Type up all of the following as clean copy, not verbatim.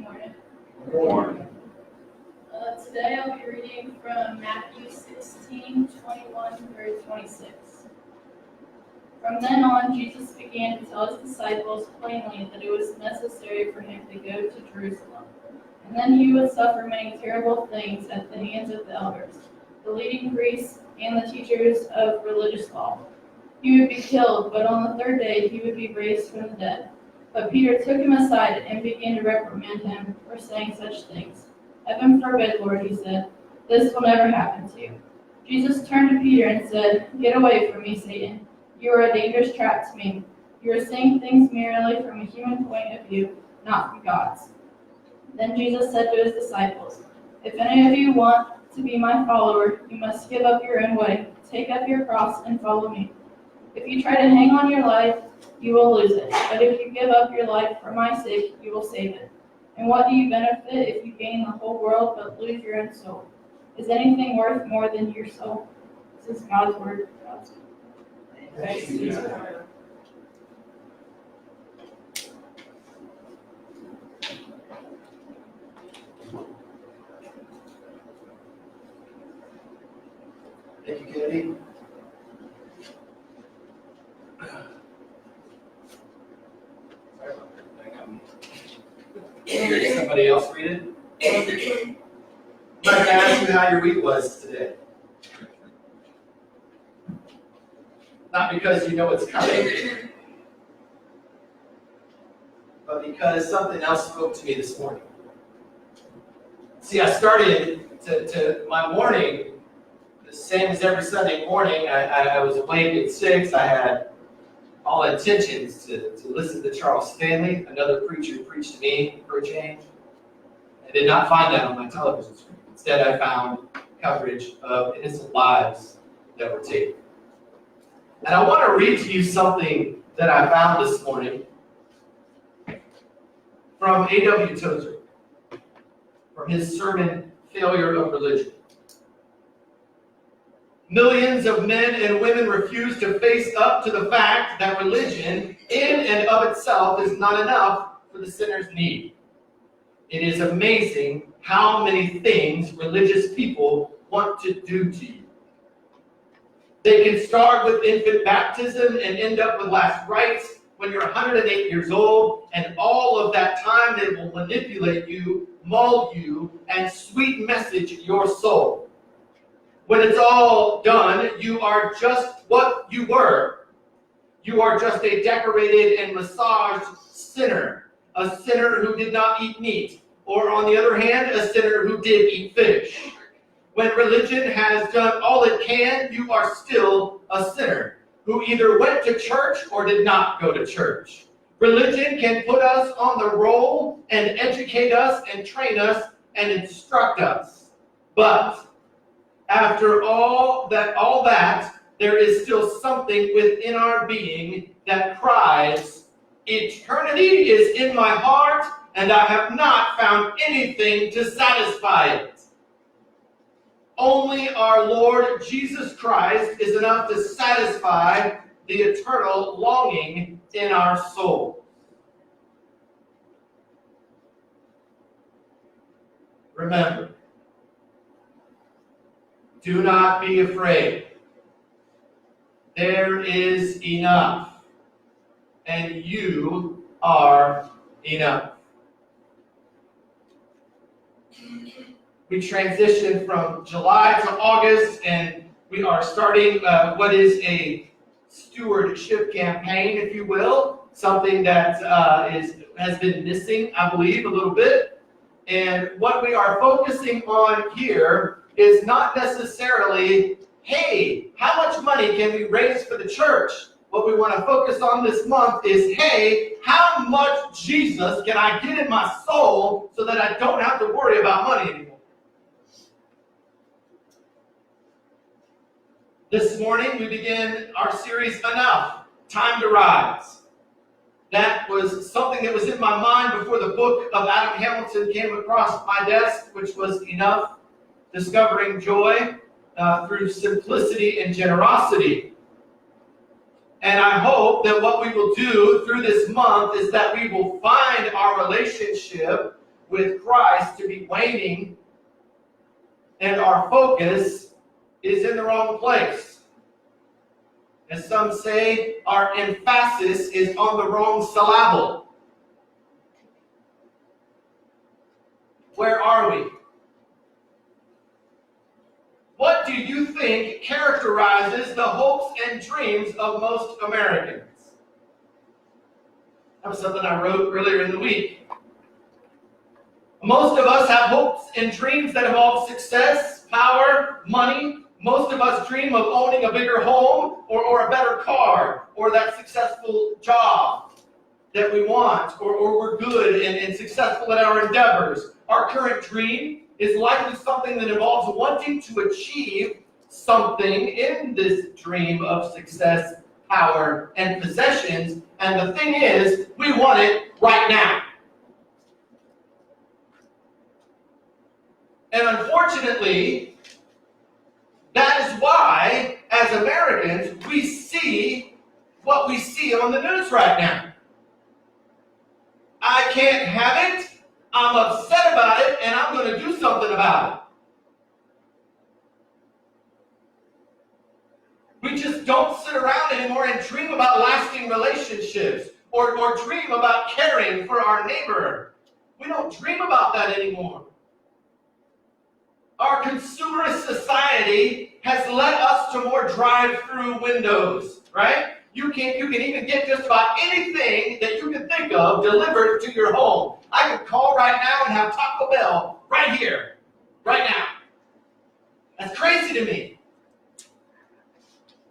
morning. Good morning. Today I'll be reading from Matthew 16:21 through 26. From then on, Jesus began to tell his disciples plainly that it was necessary for him to go to Jerusalem, and then he would suffer many terrible things at the hands of the elders, the leading priests, and the teachers of religious law. He would be killed, but on the third day he would be raised from the dead. But Peter took him aside and began to reprimand him for saying such things. Heaven forbid, Lord, he said, this will never happen to you. Jesus turned to Peter and said, Get away from me, Satan. You are a dangerous trap to me. You are seeing things merely from a human point of view, not from God's. Then Jesus said to his disciples, If any of you want to be my follower, you must give up your own way, take up your cross, and follow me. If you try to hang on your life, you will lose it. But if you give up your life for my sake, you will save it. And what do you benefit if you gain the whole world but lose your own soul? Is anything worth more than your soul? This is God's word. Thanks be to God. Thank you, Kennedy. Hear somebody else read it? I'm going to ask you how your week was today. Not because you know it's coming, but because something else spoke to me this morning. See, I started to my morning the same as every Sunday morning. I was awake at 6. I had all intentions to listen to Charles Stanley, another preacher preached to me for a change. I did not find that on my television screen. Instead, I found coverage of innocent lives that were taken. And I want to read to you something that I found this morning from A.W. Tozer, from his sermon, Failure of Religion. Millions of men and women refuse to face up to the fact that religion in and of itself is not enough for the sinner's need. It is amazing how many things religious people want to do to you. They can start with infant baptism and end up with last rites when you're 108 years old, and all of that time they will manipulate you, mold you, and sweet message your soul. When it's all done, you are just what you were. You are just a decorated and massaged sinner, a sinner who did not eat meat, or on the other hand, a sinner who did eat fish. When religion has done all it can, you are still a sinner who either went to church or did not go to church. Religion can put us on the roll and educate us and train us and instruct us. But after all that, there is still something within our being that cries, eternity is in my heart, and I have not found anything to satisfy it. Only our Lord Jesus Christ is enough to satisfy the eternal longing in our soul. Remember, do not be afraid. There is enough, and you are enough. We transitioned from July to August, and we are starting what is a stewardship campaign, if you will, something that has been missing, I believe, a little bit. And what we are focusing on here is not necessarily, hey, how much money can we raise for the church? What we want to focus on this month is, hey, how much Jesus can I get in my soul so that I don't have to worry about money anymore? This morning we begin our series, Enough, Time to Rise. That was something that was in my mind before the book of Adam Hamilton came across my desk, which was Enough, Discovering Joy through Simplicity and Generosity. And I hope that what we will do through this month is that we will find our relationship with Christ to be waning, and our focus is in the wrong place. As some say, our emphasis is on the wrong syllable. Where are we? What do you think characterizes the hopes and dreams of most Americans? That was something I wrote earlier in the week. Most of us have hopes and dreams that involve success, power, money. Most of us dream of owning a bigger home or a better car or that successful job that we want, or we're good and successful at our endeavors. Our current dream is likely something that involves wanting to achieve something in this dream of success, power, and possessions. And the thing is, we want it right now. And unfortunately, that is why, as Americans, we see what we see on the news right now. I can't have it, I'm upset about it, and I'm going to do something about it. We just don't sit around anymore and dream about lasting relationships or dream about caring for our neighbor. We don't dream about that anymore. Our consumerist society has led us to more drive-through windows, right? You can even get just about anything that you can think of delivered to your home. I could call right now and have Taco Bell right here, right now. That's crazy to me.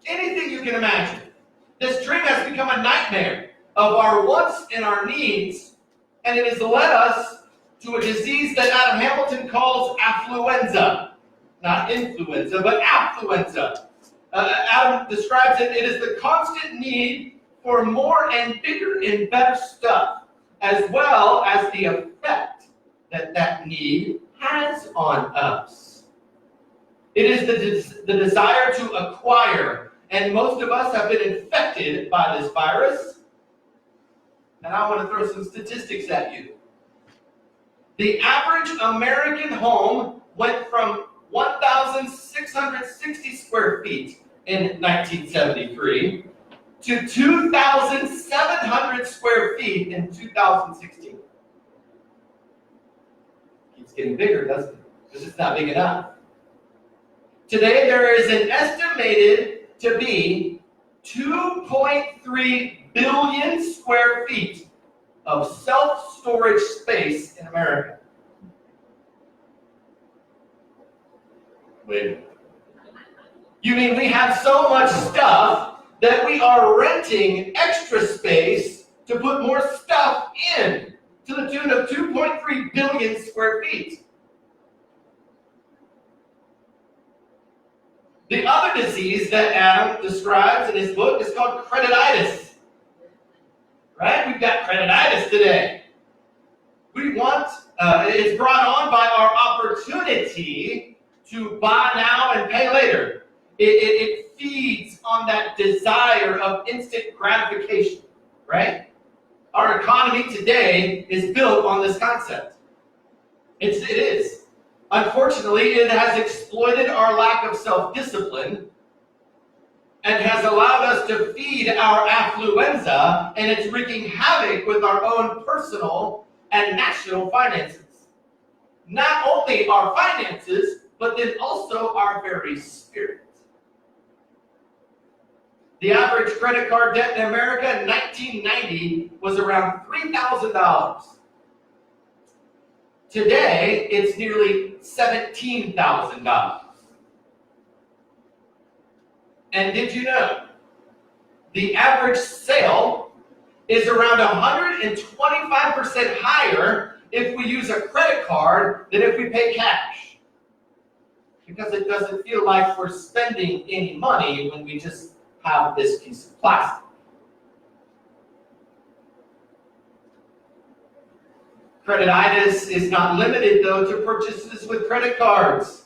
Anything you can imagine. This dream has become a nightmare of our wants and our needs, and it has led us to a disease that Adam Hamilton calls affluenza. Not influenza, but affluenza. Adam describes it, it is the constant need for more and bigger and better stuff, as well as the effect that that need has on us. It is the desire to acquire, and most of us have been infected by this virus. And I want to throw some statistics at you. The average American home went from 1,660 square feet in 1973 to 2,700 square feet in 2016. Keeps getting bigger, doesn't it? Because it's not big enough. Today, there is an estimated to be 2.3 billion square feet of self-storage space in America. Wait a minute. You mean we have so much stuff that we are renting extra space to put more stuff in to the tune of 2.3 billion square feet? The other disease that Adam describes in his book is called credititis. Right? We've got credititis today. We want, it's brought on by our opportunity to buy now and pay later. It feeds on that desire of instant gratification, right? Our economy today is built on this concept. It is. Unfortunately, it has exploited our lack of self-discipline and has allowed us to feed our affluenza, and it's wreaking havoc with our own personal and national finances. Not only our finances, but then also our very spirit. The average credit card debt in America in 1990 was around $3,000. Today, it's nearly $17,000. And did you know the average sale is around 125% higher if we use a credit card than if we pay cash? Because it doesn't feel like we're spending any money when we just have this piece of plastic. Credititis is not limited, though, to purchases with credit cards.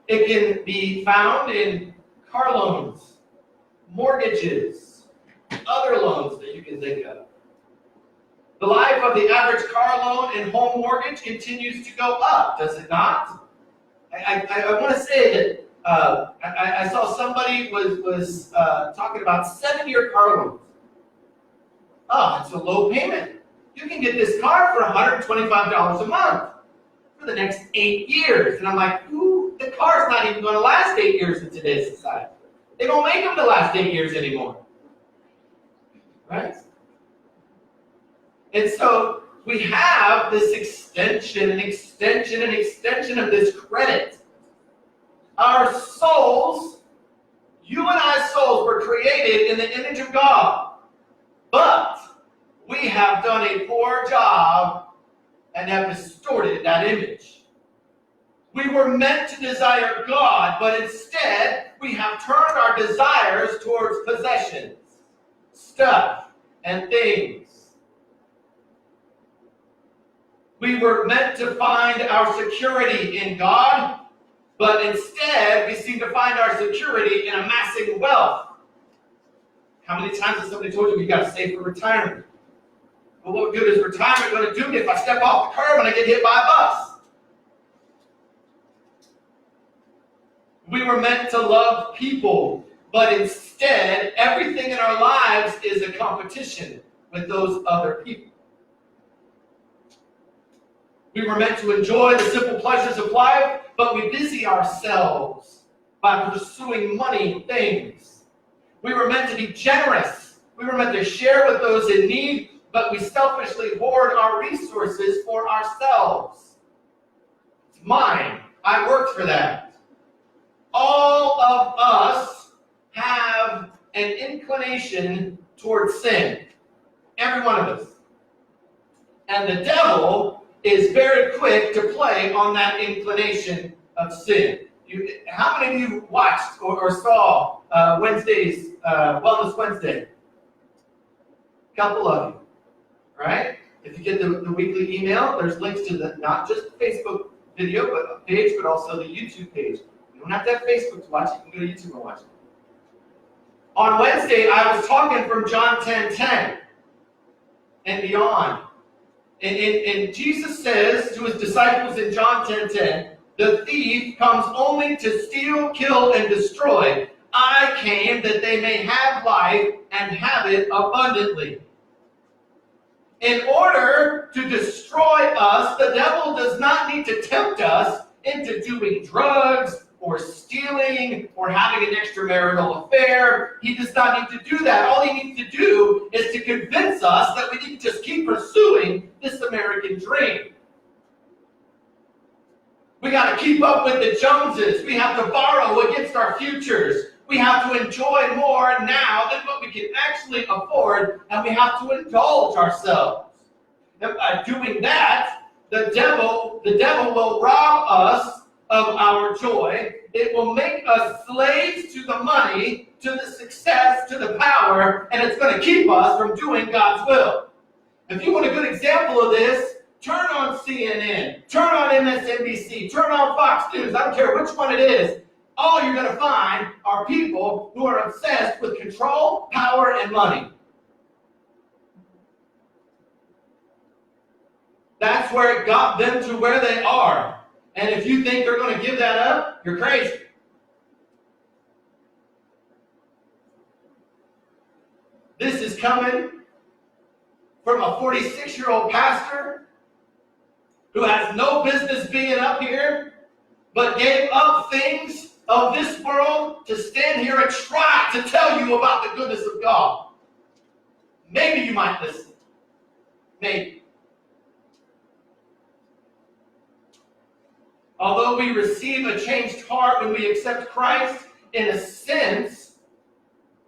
It can be found in car loans, mortgages, other loans that you can think of. The life of the average car loan and home mortgage continues to go up, does it not? I want to say that I saw somebody was talking about 7-year car loans. Oh, it's a low payment. You can get this car for $125 a month for the next 8 years. And I'm like, ooh, the car's not even going to last 8 years in today's society. They don't make them to last 8 years anymore. Right? And so we have this extension and extension and extension of this credit. Our souls, you and I's souls, were created in the image of God. But we have done a poor job and have distorted that image. We were meant to desire God, but instead we have turned our desires towards possessions, stuff, and things. We were meant to find our security in God, but instead we seem to find our security in amassing wealth. How many times has somebody told you got to save for retirement? Well, what good is retirement going to do me if I step off the curb and I get hit by a bus? We were meant to love people, but instead everything in our lives is a competition with those other people. We were meant to enjoy the simple pleasures of life, but we busy ourselves by pursuing money things. We were meant to be generous. We were meant to share with those in need, but we selfishly hoard our resources for ourselves. It's mine. I worked for that. All of us have an inclination towards sin. Every one of us. And the devil is very quick to play on that inclination of sin. How many of you watched or saw Wednesday's Wellness Wednesday? A couple of you, right? If you get the weekly email, there's links to not just the Facebook video page, but also the YouTube page. You don't have to have Facebook to watch it. You can go to YouTube and watch it. On Wednesday, I was talking from John 10:10 and beyond. And Jesus says to his disciples in John 10:10, the thief comes only to steal, kill, and destroy. I came that they may have life and have it abundantly. In order to destroy us, the devil does not need to tempt us into doing drugs or stealing or having an extramarital affair. He does not need to do that. All he needs to do is to convince us that we need to just keep pursuing this American dream. We got to keep up with the Joneses. We have to borrow against our futures. We have to enjoy more now than what we can actually afford, and we have to indulge ourselves. And by doing that, the devil will rob us of our joy. It will make us slaves to the money, to the success, to the power, and it's going to keep us from doing God's will. If you want a good example of this, turn on CNN, turn on MSNBC, turn on Fox News. I don't care which one it is. All you're going to find are people who are obsessed with control, power, and money. That's where it got them to where they are. And if you think they're going to give that up, you're crazy. This is coming from a 46-year-old pastor who has no business being up here, but gave up things of this world to stand here and try to tell you about the goodness of God. Maybe you might listen. Maybe. Although we receive a changed heart when we accept Christ, in a sense,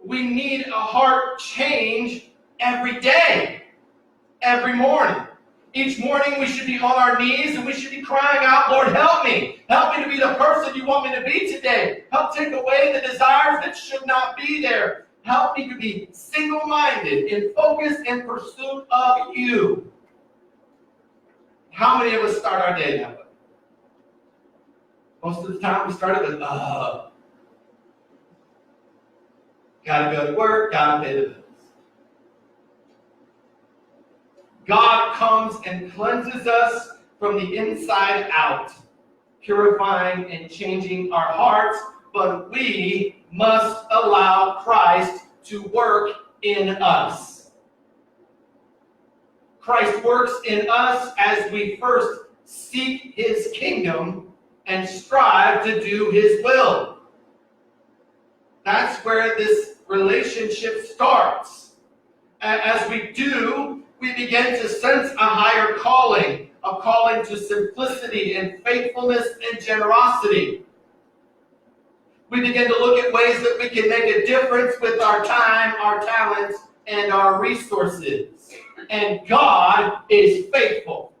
we need a heart change every day, every morning. Each morning we should be on our knees and we should be crying out, Lord, help me. Help me to be the person you want me to be today. Help take away the desires that should not be there. Help me to be single-minded in focus and pursuit of you. How many of us start our day that way? Most of the time we start it with, gotta go to work, gotta pay the bills. God comes and cleanses us from the inside out, purifying and changing our hearts, but we must allow Christ to work in us. Christ works in us as we first seek his kingdom and strive to do his will. That's where this relationship starts. As we do, we begin to sense a higher calling, a calling to simplicity and faithfulness and generosity. We begin to look at ways that we can make a difference with our time, our talents, and our resources. And God is faithful.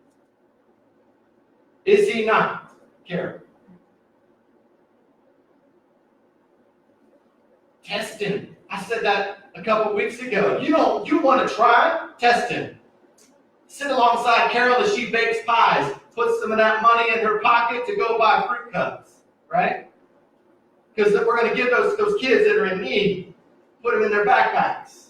Is he not, Karen? Test him. I said that a couple weeks ago. You want to try? Test him. Sit alongside Carol as she bakes pies. Put some of that money in her pocket to go buy fruit cups, right? Because we're going to give those kids that are in need, put them in their backpacks.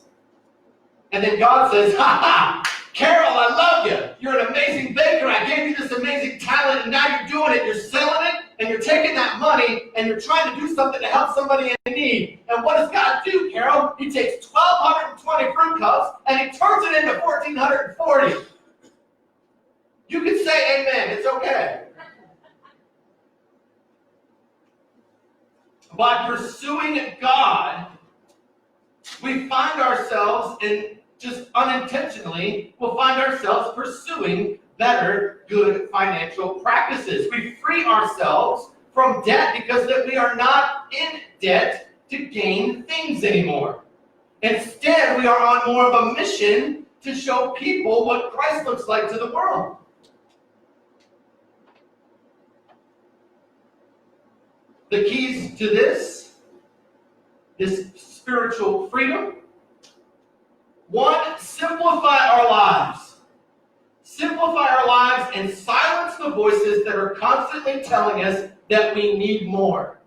And then God says, ha ha, Carol, I love you. You're an amazing baker. I gave you this amazing talent, and now you're doing it. You're selling it, and you're taking that money, and you're trying to do something to help somebody in need. And what does God do, Carol? He takes 1,220 fruit cups, and he turns it into 1,440. You can say amen. It's okay. By pursuing God, we find ourselves, and just unintentionally, we'll find ourselves pursuing better, good financial practices. We free ourselves from debt because that we are not in debt to gain things anymore. Instead, we are on more of a mission to show people what Christ looks like to the world. The keys to this spiritual freedom. 1, simplify our lives. Simplify our lives and silence the voices that are constantly telling us that we need more.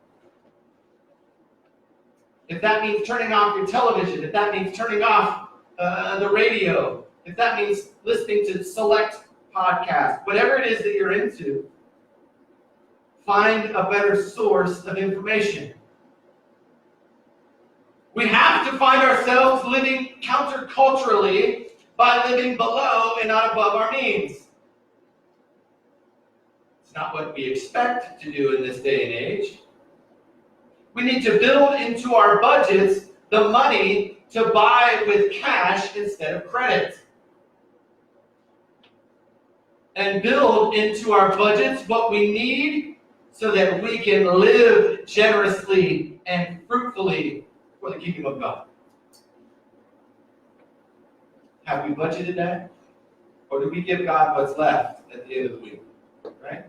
If that means turning off your television, if that means turning off the radio, if that means listening to select podcasts, whatever it is that you're into, find a better source of information. We have to find ourselves living counterculturally by living below and not above our means. It's not what we expect to do in this day and age. We need to build into our budgets the money to buy with cash instead of credit. And build into our budgets what we need so that we can live generously and fruitfully for the kingdom of God. Have we budgeted that? Or do we give God what's left at the end of the week? Right?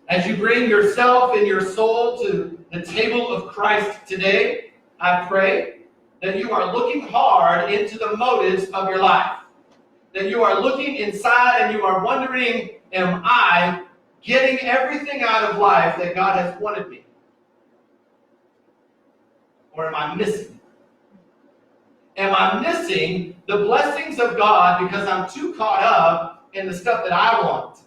As you bring yourself and your soul to the table of Christ today, I pray that you are looking hard into the motives of your life. That you are looking inside and you are wondering, am I getting everything out of life that God has wanted me? Or am I missing? Am I missing the blessings of God because I'm too caught up in the stuff that I want?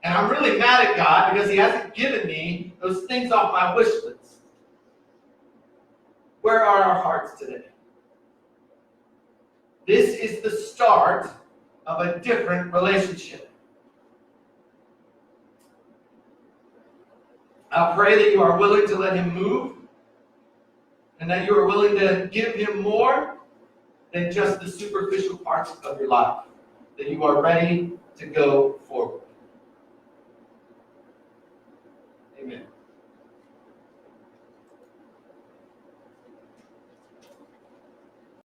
And I'm really mad at God because he hasn't given me those things off my wish list. Where are our hearts today? This is the start of a different relationship. I pray that you are willing to let him move and that you are willing to give him more than just the superficial parts of your life, that you are ready to go forward.